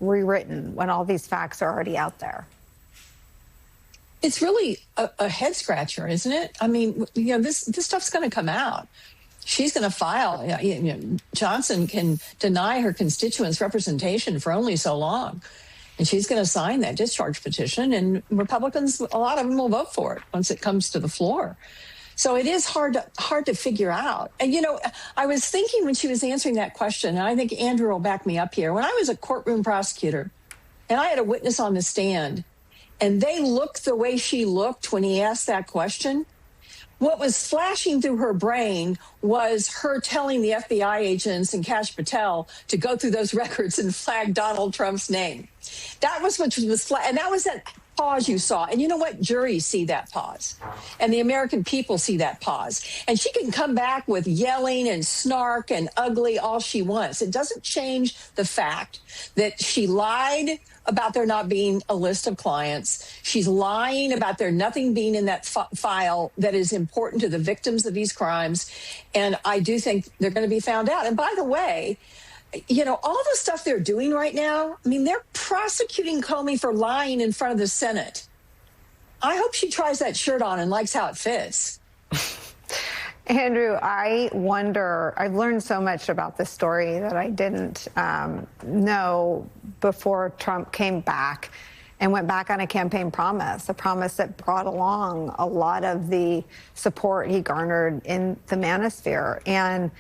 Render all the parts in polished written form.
rewritten when all these facts are already out there? It's really a head scratcher, isn't it? I mean, this stuff's going to come out. She's going to file. Johnson can deny her constituents representation for only so long. And she's going to sign that discharge petition. And Republicans, a lot of them will vote for it once it comes to the floor. So it is hard to figure out. And, I was thinking when she was answering that question, and I think Andrew will back me up here. When I was a courtroom prosecutor and I had a witness on the stand and they looked the way she looked when he asked that question, what was flashing through her brain was her telling the FBI agents and Kash Patel to go through those records and flag Donald Trump's name. That was what was and that was that pause you saw. And you know what? Juries see that pause. And the American people see that pause. And she can come back with yelling and snark and ugly all she wants. It doesn't change the fact that she lied about there not being a list of clients. She's lying about there nothing being in that file that is important to the victims of these crimes. And I do think they're going to be found out. And by the way, all the stuff they're doing right now, I mean, they're prosecuting Comey for lying in front of the Senate. I hope she tries that shirt on and likes how it fits. Andrew, I wonder, I've learned so much about this story that I didn't know before Trump came back and went back on a campaign promise, a promise that brought along a lot of the support he garnered in the manosphere. And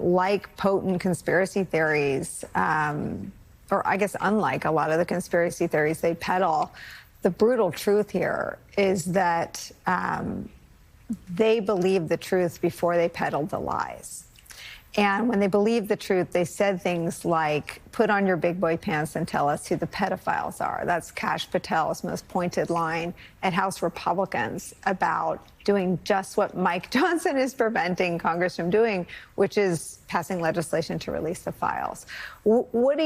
like potent conspiracy theories, or I guess unlike a lot of the conspiracy theories they peddle, the brutal truth here is that they believed the truth before they peddled the lies. And when they believed the truth, they said things like, put on your big boy pants and tell us who the pedophiles are. That's Kash Patel's most pointed line at House Republicans about doing just what Mike Johnson is preventing Congress from doing, which is passing legislation to release the files. What do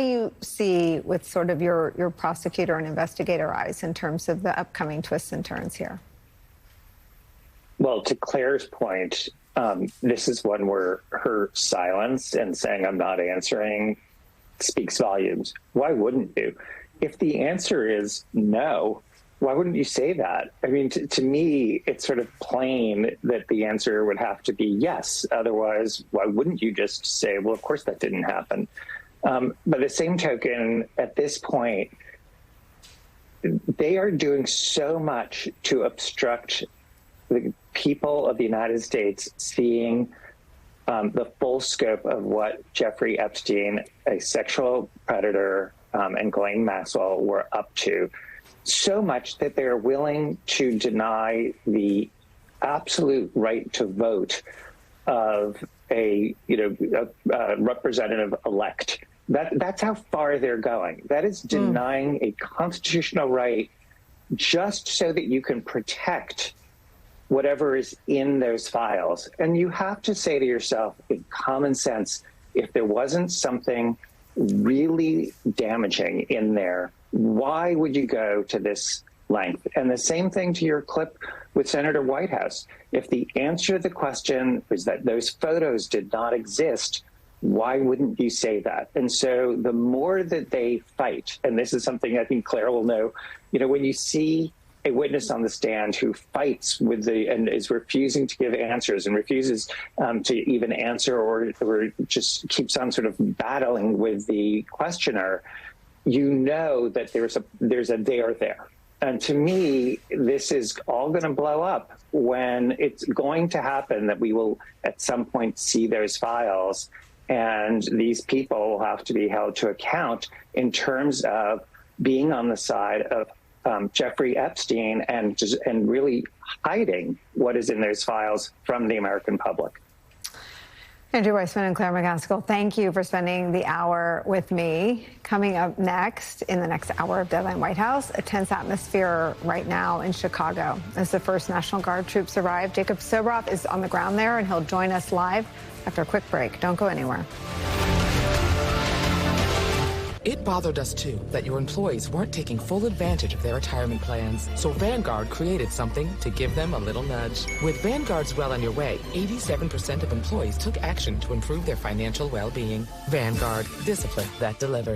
you see with sort of your prosecutor and investigator eyes in terms of the upcoming twists and turns here? Well, to Claire's point, this is one where her silence and saying I'm not answering speaks volumes. Why wouldn't you? If the answer is no, why wouldn't you say that? I mean, to me, it's sort of plain that the answer would have to be yes. Otherwise, why wouldn't you just say, well, of course that didn't happen? By the same token, at this point, they are doing so much to obstruct the people of the United States seeing the full scope of what Jeffrey Epstein, a sexual predator, and Ghislaine Maxwell were up to, so much that they're willing to deny the absolute right to vote of a representative elect. That's how far they're going. That is denying a constitutional right just so that you can protect whatever is in those files. And you have to say to yourself, in common sense, if there wasn't something really damaging in there, why would you go to this length? And the same thing to your clip with Senator Whitehouse. If the answer to the question is that those photos did not exist, why wouldn't you say that? And so the more that they fight, and this is something I think Claire will know, when you see a witness on the stand who fights with and is refusing to give answers and refuses to even answer or just keeps on sort of battling with the questioner, that there's a there there. And to me, this is all going to blow up when it's going to happen that we will at some point see those files, and these people will have to be held to account in terms of being on the side of Jeffrey Epstein and really hiding what is in those files from the American public. Andrew Weissman and Claire McCaskill, thank you for spending the hour with me. Coming up next, in the next hour of Deadline White House, a tense atmosphere right now in Chicago as the first National Guard troops arrive. Jacob Sobroff is on the ground there, and he'll join us live after a quick break. Don't go anywhere. It bothered us too that your employees weren't taking full advantage of their retirement plans. So Vanguard created something to give them a little nudge. With Vanguard's Well on Your Way, 87% of employees took action to improve their financial well-being. Vanguard, discipline that delivers.